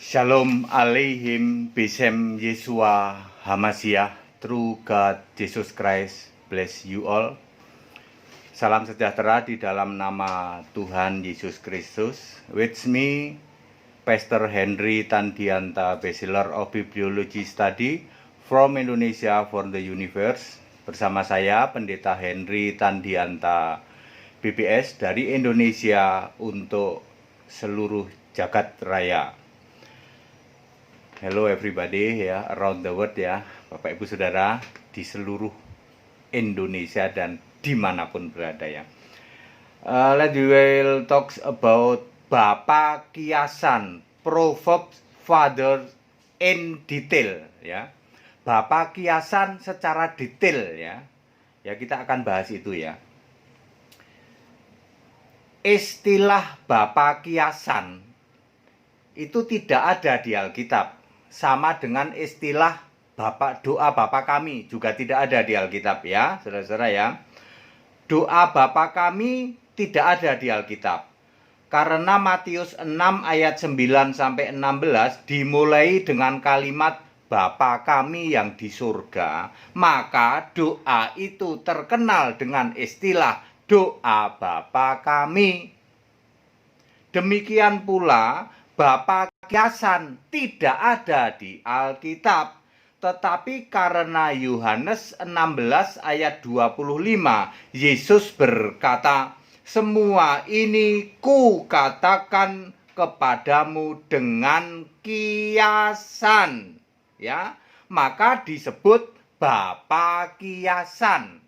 Shalom Aleihim Besem Yeshua Hamasiah. True God Jesus Christ bless you all. Salam sejahtera di dalam nama Tuhan Yesus Kristus. With me Pastor Henry Tandianta, Bachelor of Bibliology Study from Indonesia for the Universe. Bersama saya Pendeta Henry Tandianta, BBS dari Indonesia untuk seluruh jagat raya. Hello everybody ya, around the world ya, Bapak Ibu Saudara di seluruh Indonesia dan dimanapun berada ya. Let's will talk about Bapa Kiasan, Proverbs Father in detail ya. Bapa Kiasan secara detail ya. Ya kita akan bahas itu ya. Istilah Bapa Kiasan itu tidak ada di Alkitab. Sama dengan istilah doa Bapa kami juga tidak ada di Alkitab ya, saudara-saudara ya. Doa Bapa kami tidak ada di Alkitab. Karena Matius 6 ayat 9 sampai 16 dimulai dengan kalimat Bapa kami yang di surga, maka doa itu terkenal dengan istilah doa Bapa kami. Demikian pula Bapa Kiasan tidak ada di Alkitab, tetapi karena Yohanes 16 ayat 25, Yesus berkata, "Semua ini ku katakan kepadamu dengan kiasan." Ya, maka disebut Bapa Kiasan.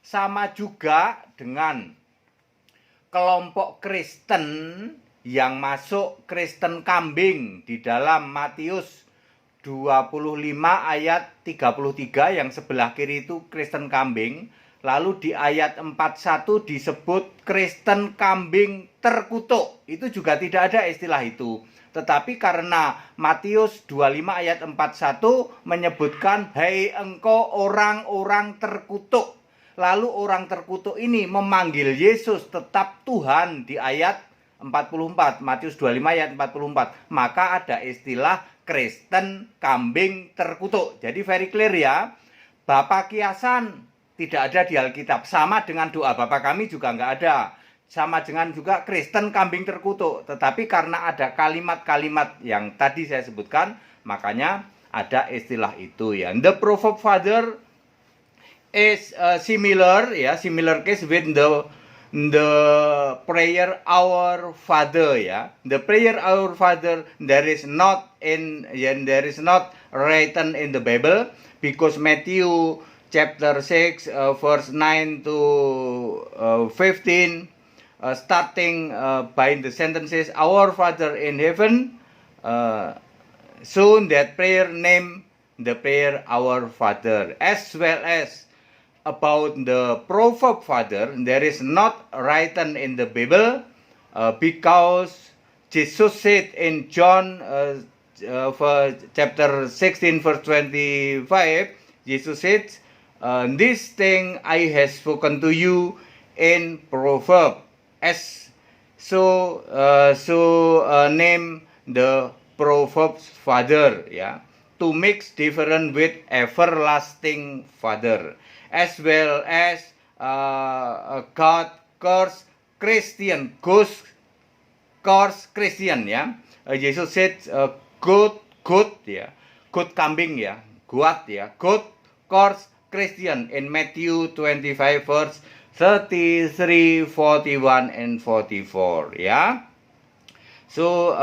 Sama juga dengan kelompok Kristen yang masuk Kristen kambing di dalam Matius 25 ayat 33 yang sebelah kiri itu Kristen kambing. Lalu di ayat 41 disebut Kristen kambing terkutuk. Itu juga tidak ada istilah itu. Tetapi karena Matius 25 ayat 41 menyebutkan, "Hai engkau orang-orang terkutuk." Lalu orang terkutuk ini memanggil Yesus tetap Tuhan di ayat 44, Matius 25 ayat 44. Maka ada istilah Kristen kambing terkutuk. Jadi very clear ya. Bapa Kiasan tidak ada di Alkitab. Sama dengan doa Bapa kami juga nggak ada. Sama dengan juga Kristen kambing terkutuk. Tetapi karena ada kalimat-kalimat yang tadi saya sebutkan, makanya ada istilah itu ya. The Proverb Father is similar case with the prayer Our Father ya. The prayer Our Father there is not written in the Bible, because Matthew chapter 6 verse 9 to 15 starting by the sentences Our Father in heaven, soon that prayer name the prayer Our Father, as well as about the Proverb Father, there is not written in the Bible, because Jesus said in John chapter 16 verse 25, Jesus said, "This thing I have spoken to you in proverb." Name the Proverbs Father ya, to mix different with everlasting Father, as well as God curse Christian, curse Christian ya. Yesus said good ya, good kambing ya, goat ya, good curse Christian in Matthew 25 verse 33, 41 and 44 ya. So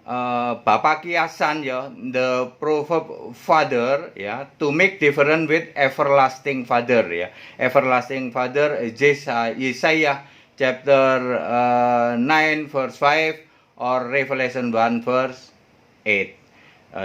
Bapa Kiasan ya, the Proverb Father ya, to make different with everlasting Father ya. Everlasting Father, Yesaya chapter 9 verse 5 or Revelation 1 verse 8.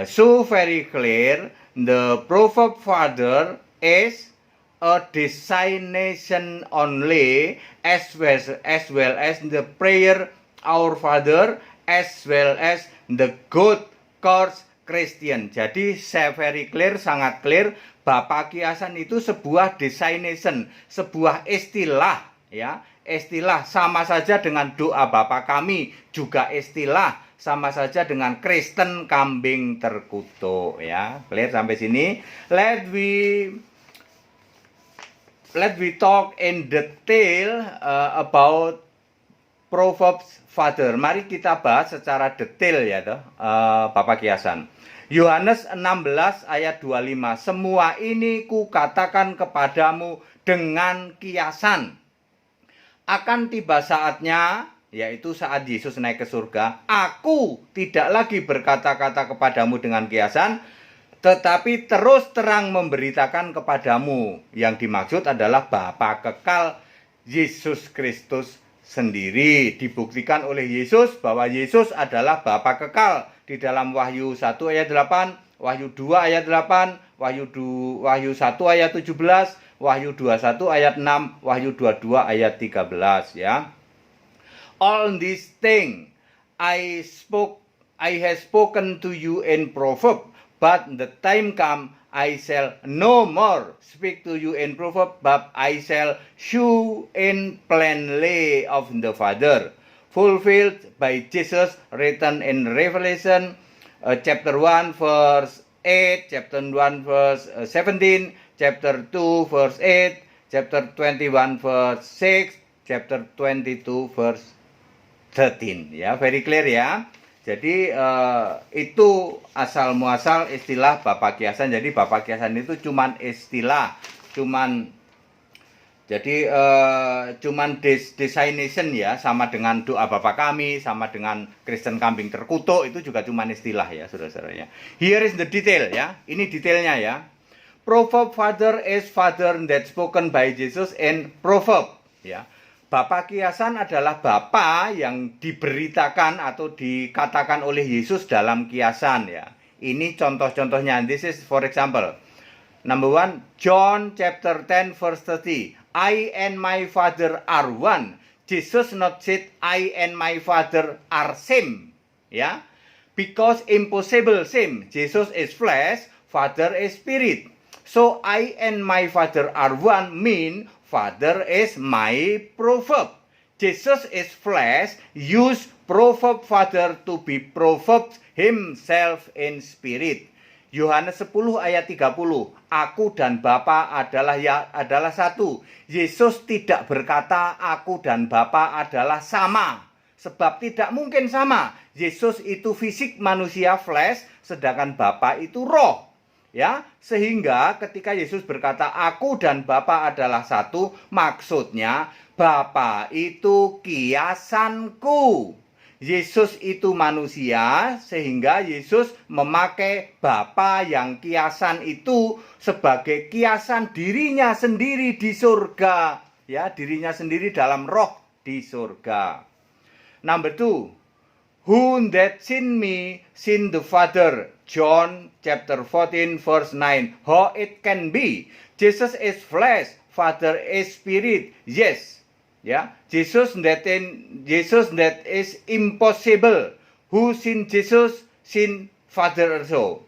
So very clear, the Proverb Father is a designation only, as well as the prayer Our Father, as well as the good course Christian. Jadi saya very clear, sangat clear, Bapa Kiasan itu sebuah designation, sebuah istilah ya, istilah sama saja dengan doa Bapa kami juga istilah, sama saja dengan Kristen kambing terkutuk, ya. Clear sampai sini? Let we talk in detail about Proverbs Father. Mari kita bahas secara detail ya toh, Bapak Kiasan. Yohanes 16 ayat 25. Semua ini kukatakan kepadamu dengan kiasan. Akan tiba saatnya, yaitu saat Yesus naik ke surga, aku tidak lagi berkata-kata kepadamu dengan kiasan, tetapi terus terang memberitakan kepadamu. Yang dimaksud adalah Bapa kekal, Yesus Kristus sendiri. Dibuktikan oleh Yesus bahwa Yesus adalah Bapa kekal di dalam Wahyu 1 ayat 8, Wahyu 2 ayat 8, Wahyu 1 ayat 17, Wahyu 21 ayat 6, Wahyu 22 ayat 13, ya. All these things I have spoken to you in proverb, but the time come I shall no more speak to you in proverb, but I shall shew in plainly of the Father, fulfilled by Jesus, written in Revelation chapter 1 verse 8, chapter 1 verse 17, chapter 2 verse 8, chapter 21 verse 6, chapter 22 verse 13. Ya, very clear ya. Jadi itu asal muasal istilah Bapak Kiasan. Jadi Bapak Kiasan itu cuman istilah, cuman designation ya, sama dengan doa Bapa kami, sama dengan Kristen kambing terkutuk, itu juga cuman istilah ya, saudara-saudaranya. Here is the detail ya. Ini detailnya ya. Proverb Father is Father that spoken by Jesus in Proverb ya. Bapa Kiasan adalah Bapa yang diberitakan atau dikatakan oleh Yesus dalam kiasan ya. Ini contoh-contohnya. This is for example. Number 1, John chapter 10 verse 30. I and my Father are one. Jesus not said I and my Father are same. Ya. Because impossible same. Jesus is flesh, Father is spirit. So I and my Father are one mean Father is my proverb. Jesus is flesh, use proverb Father to be proverbed himself in spirit. Yohanes 10 ayat 30. Aku dan Bapa adalah satu. Yesus tidak berkata aku dan Bapa adalah sama. Sebab tidak mungkin sama. Yesus itu fisik manusia flesh, sedangkan Bapa itu roh. Ya, sehingga ketika Yesus berkata aku dan Bapa adalah satu, maksudnya Bapa itu kiasanku. Yesus itu manusia, sehingga Yesus memakai Bapa yang kiasan itu sebagai kiasan dirinya sendiri di surga, ya, dirinya sendiri dalam roh di surga. Number 2, who that sin me, sin the Father. John chapter 14 verse 9. How it can be? Jesus is flesh, Father is spirit. Yes. Ya, Jesus that is impossible. Who sin Jesus, sin Father also.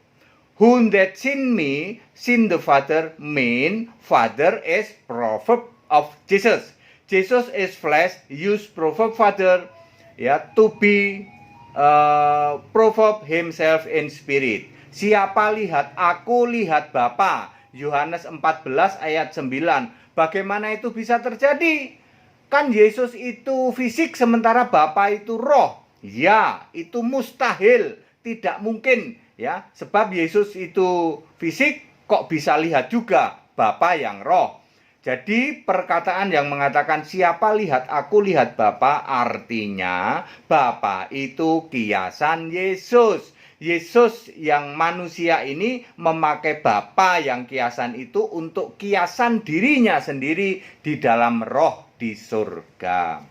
Who that sin me, sin the Father, mean Father is proverb of Jesus. Jesus is flesh, use proverb Father ya to be proverb himself in spirit. Siapa lihat aku, lihat Bapa. Yohanes 14 ayat 9. Bagaimana itu bisa terjadi? Kan Yesus itu fisik sementara Bapa itu roh. Ya, itu mustahil, tidak mungkin ya. Sebab Yesus itu fisik, kok bisa lihat juga Bapa yang roh. Jadi perkataan yang mengatakan siapa lihat aku lihat Bapa, artinya Bapa itu kiasan Yesus. Yesus yang manusia ini memakai Bapa yang kiasan itu untuk kiasan dirinya sendiri di dalam roh di surga.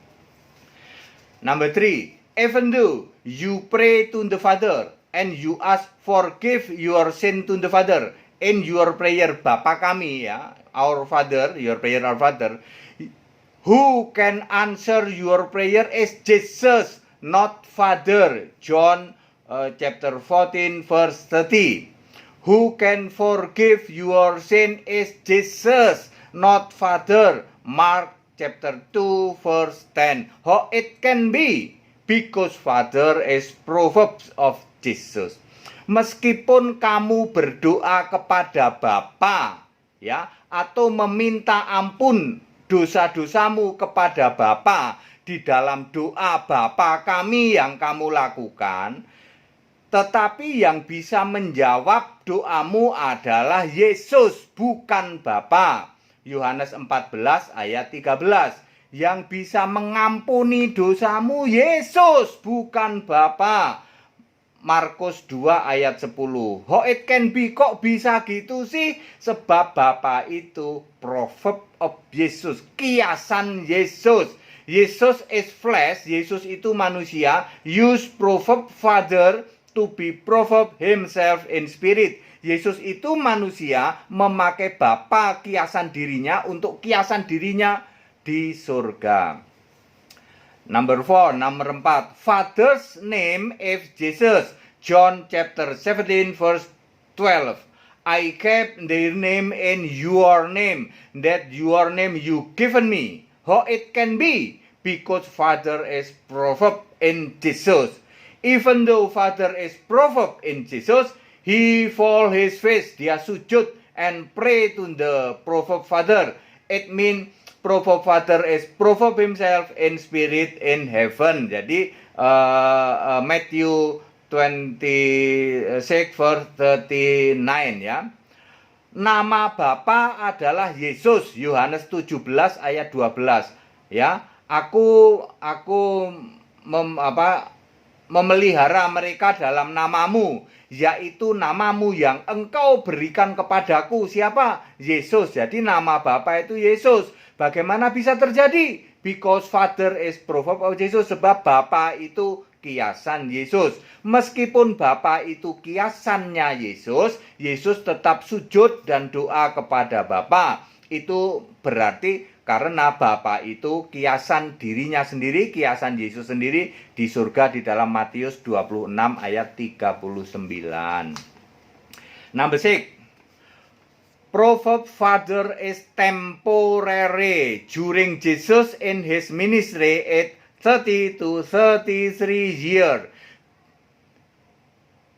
Number 3, even though you pray to the Father and you ask forgive your sin to the Father in your prayer, Bapa kami ya, our Father, your prayer our Father, who can answer your prayer is Jesus, not Father. John chapter 14 verse 30. Who can forgive your sin is Jesus, not Father. Mark chapter 2 verse 10. How it can be? because Father is proverbs of Jesus. Meskipun kamu berdoa kepada Bapa, ya, atau meminta ampun dosa-dosamu kepada Bapa di dalam doa Bapa kami yang kamu lakukan, tetapi yang bisa menjawab doamu adalah Yesus, bukan Bapa. Yohanes 14 ayat 13. Yang bisa mengampuni dosamu Yesus, bukan Bapa. Markus 2 ayat 10. How it can be, kok bisa gitu sih? Sebab Bapa itu proverb of Jesus, kiasan Yesus. Yesus is flesh, Yesus itu manusia. Use proverb Father to be proverb himself in spirit. Yesus itu manusia, memakai Bapa kiasan dirinya untuk kiasan dirinya di surga. Number 4, Father's name is Jesus. John chapter 17 verse 12. I kept their name in your name, that your name you given me. How it can be? Because Father is proverb in Jesus. Even though Father is proverb in Jesus, he fall his face, dia sujud and pray to the proverb Father. It means proverb Father is proverb himself in spirit in heaven. Jadi Matthew 26 verse 39 ya. Nama Bapa adalah Yesus. Yohanes 17 ayat 12 ya. Aku memelihara mereka dalam namamu, yaitu namamu yang engkau berikan kepadaku. Siapa? Yesus. Jadi nama Bapa itu Yesus. Bagaimana bisa terjadi? Because Father is proverb of Jesus. Sebab Bapa itu kiasan Yesus. Meskipun Bapa itu kiasannya Yesus, Yesus tetap sujud dan doa kepada Bapa. Itu berarti karena Bapa itu kiasan dirinya sendiri, kiasan Yesus sendiri di surga di dalam Matius 26 ayat 39. Number 6. Proverb Father is temporary. During Jesus in his ministry at 30 to 33 years.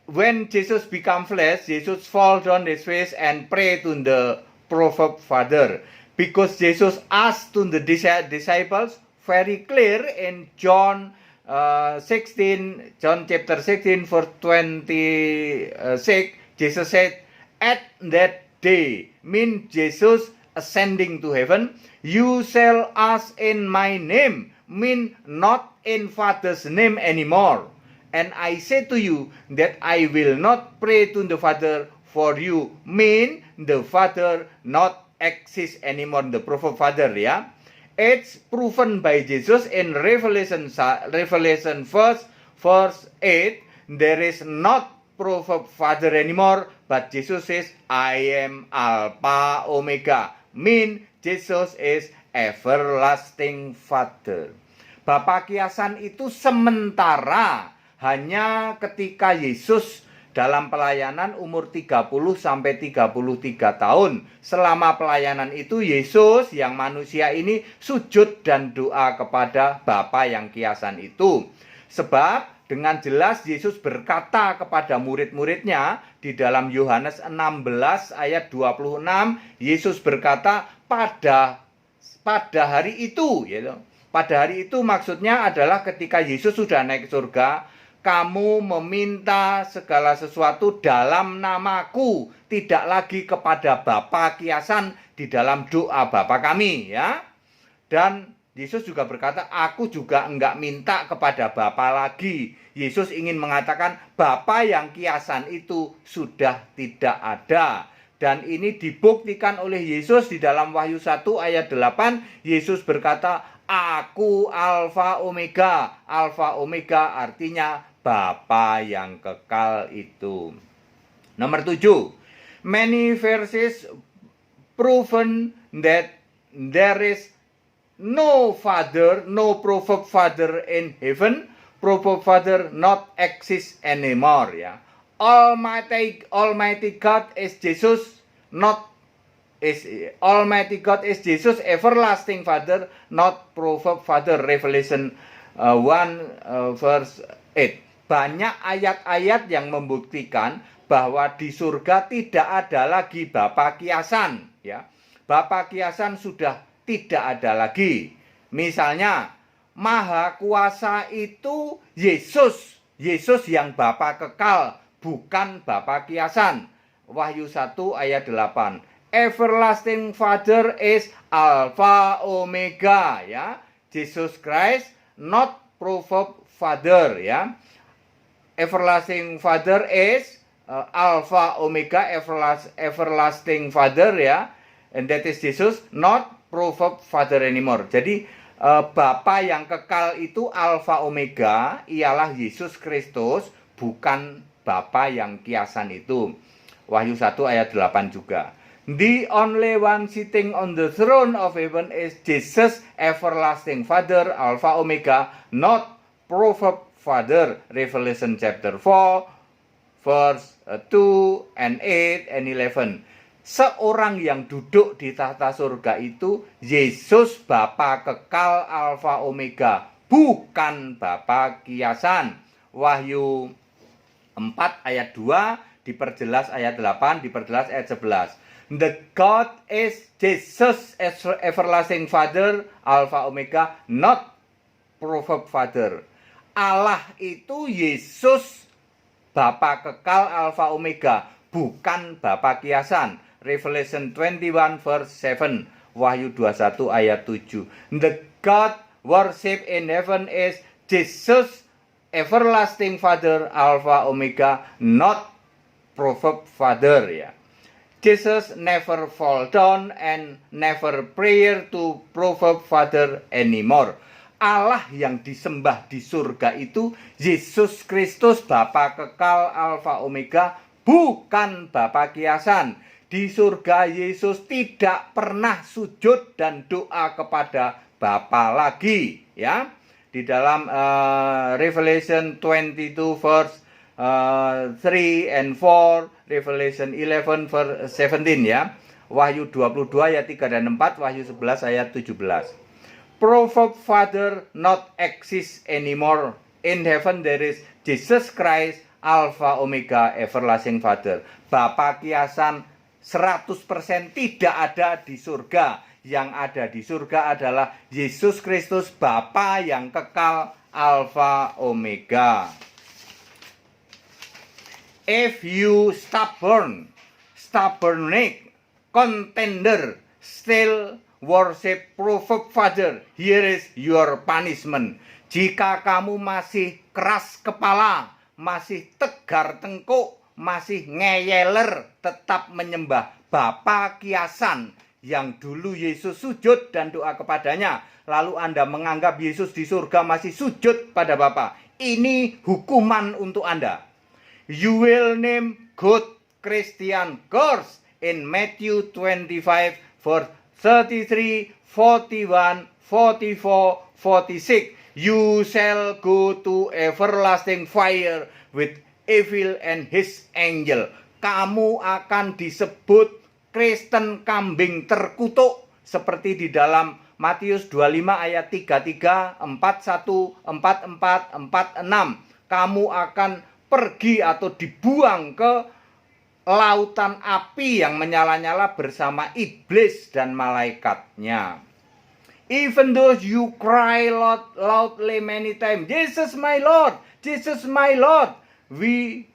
When Jesus become flesh, Jesus fall on his face and pray to the proverb Father. Because Jesus asked to the disciples very clear in John chapter 16 verse 26, Jesus said, at that day, mean Jesus ascending to heaven, you shall ask in my name, mean not in Father's name anymore. And I say to you that I will not pray to the Father for you, mean the Father not exist anymore, the proverb Father ya. It's proven by Jesus in Revelation verse 8, there is not proverb Father anymore, but Jesus says, I am Alpha Omega, mean Jesus is everlasting Father. Bapa kiasan itu sementara, hanya ketika Yesus dalam pelayanan umur 30 sampai 33 tahun. Selama pelayanan itu Yesus yang manusia ini sujud dan doa kepada Bapa yang kiasan itu. Sebab dengan jelas Yesus berkata kepada murid-muridnya di dalam Yohanes 16 ayat 26, Yesus berkata pada hari itu, gitu. Pada hari itu maksudnya adalah ketika Yesus sudah naik ke surga, kamu meminta segala sesuatu dalam namaku, tidak lagi kepada Bapa kiasan di dalam doa Bapa kami ya. Dan Yesus juga berkata, aku juga enggak minta kepada Bapa lagi. Yesus ingin mengatakan Bapa yang kiasan itu sudah tidak ada. Dan ini dibuktikan oleh Yesus di dalam Wahyu 1 ayat 8. Yesus berkata, aku Alfa Omega. Alfa Omega artinya Bapa yang kekal itu. Nomor 7. Many verses proven that there is no Father, no proverb Father in heaven. Proverb Father not exist anymore ya. Almighty God is Jesus, not is Almighty God is Jesus, everlasting Father, not proverb Father. Revelation 1 verse 8. Banyak ayat-ayat yang membuktikan bahwa di surga tidak ada lagi bapa kiasan, ya. Bapa kiasan sudah tidak ada lagi. Misalnya, Maha Kuasa itu Yesus. Yesus yang bapa kekal, bukan bapa kiasan. Wahyu 1 ayat 8. Everlasting Father is Alpha Omega, ya. Jesus Christ not provoked Father, ya. Everlasting Father is Alpha Omega, everlasting Father, ya. And that is Jesus, not provoked Father anymore. Jadi Bapa yang kekal itu Alpha Omega, ialah Yesus Kristus, bukan Bapa yang kiasan itu. Wahyu 1 ayat 8 juga. The only one sitting on the throne of heaven is Jesus, everlasting Father, Alpha Omega, not provoked Father. Revelation chapter 4 verse 2 and 8 and 11. Seorang yang duduk di tahta surga itu Yesus Bapa kekal Alfa Omega, bukan Bapa kiasan. Wahyu 4 ayat 2 diperjelas ayat 8, diperjelas ayat 11. The God is Jesus as everlasting Father, Alpha Omega, not provoked Father. Allah itu Yesus Bapa kekal Alpha Omega, bukan Bapa kiasan. Revelation 21 verse 7, Wahyu 21 ayat 7. The God worship in heaven is Jesus, everlasting Father, Alpha Omega, not provoked Father, ya. Jesus never fall down and never prayer to provoke Father anymore. Allah yang disembah di surga itu Yesus Kristus, Bapa kekal Alfa Omega, bukan Bapa kiasan. Di surga Yesus tidak pernah sujud dan doa kepada Bapa lagi, ya. Di dalam Revelation 22 verse 3 and 4, Revelation 11 verse 17, ya. Wahyu 22 ayat 3 dan 4, Wahyu 11 ayat 17. Provoked Father not exist anymore. In heaven there is Jesus Christ, Alpha Omega, everlasting Father. Bapa kiasan 100% tidak ada di surga. Yang ada di surga adalah Yesus Kristus, Bapa yang kekal, Alpha Omega. If you stubborn, contender, still worship provoke Father, here is your punishment. Jika kamu masih keras kepala, masih tegar tengkuk, masih ngeyeler, tetap menyembah Bapa kiasan yang dulu Yesus sujud dan doa kepadanya, lalu Anda menganggap Yesus di surga masih sujud pada Bapa, ini hukuman untuk Anda. You will name good Christian course in Matthew 25 verse 33, 41, 44, 46. You shall go to everlasting fire with evil and his angel. Kamu akan disebut Kristen kambing terkutuk seperti di dalam Matius 25 ayat 33, 41, 44, 46. Kamu akan pergi atau dibuang ke lautan api yang menyala-nyala bersama iblis dan malaikatnya. Even though you cry loudly many times, Jesus my Lord, Jesus my Lord, we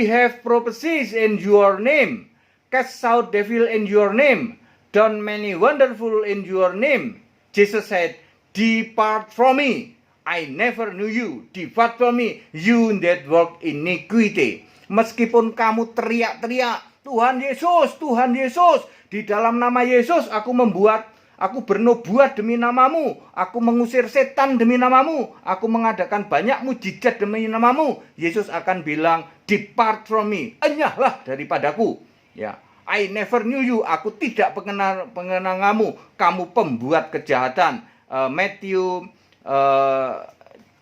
have prophecies in your name, cast out devil in your name, done many wonderful in your name. Jesus said, depart from me, I never knew you. Depart from me, you that work iniquity. Meskipun kamu teriak-teriak, Tuhan Yesus, Tuhan Yesus, di dalam nama Yesus aku bernubuat demi namamu, aku mengusir setan demi namamu, aku mengadakan banyak mujizat demi namamu. Yesus akan bilang, depart from me, enyahlah daripadaku. Ya, I never knew you, aku tidak pengenangamu, kamu pembuat kejahatan. Matthew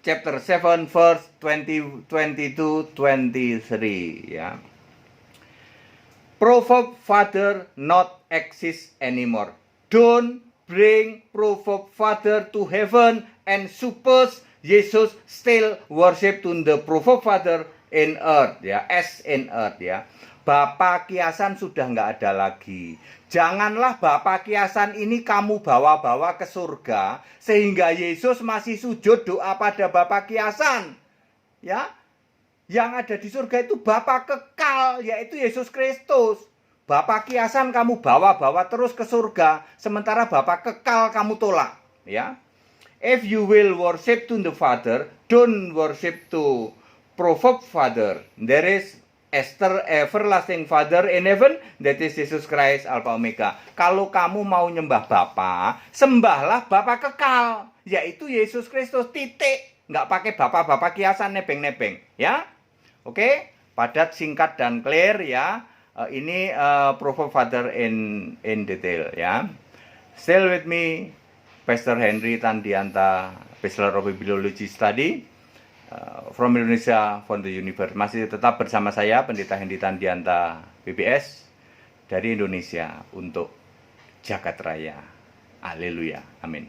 chapter 7 verse 20, 22, 23, ya. Provoke Father not exist anymore. Don't bring proverb father to heaven, and suppose Jesus still worship to the proverb father in earth, ya, as in earth, ya. Bapa kiasan sudah nggak ada lagi. Janganlah Bapa kiasan ini kamu bawa-bawa ke surga sehingga Yesus masih sujud doa pada Bapa kiasan. Ya. Yang ada di surga itu Bapa kekal, yaitu Yesus Kristus. Bapa kiasan kamu bawa-bawa terus ke surga, sementara Bapa kekal kamu tolak, ya. If you will worship to the Father, don't worship to proverb father. There is everlasting Father in heaven, that is Jesus Christ Alpha Omega. Kalau kamu mau nyembah Bapa, sembahlah Bapa kekal, yaitu Yesus Kristus, titik. Nggak pakai Bapa-Bapa kiasan nebeng-nebeng, ya. Oke, padat, singkat, dan clear, ya. Ini proverb father in detail, ya. Still with me, Pastor Henry Tandianta, Bachelor of Biology Study. From Indonesia for the Universe. Masih tetap bersama saya Pendeta Hendy Tandianta BBS dari Indonesia untuk Jagat Raya. Haleluya. Amin.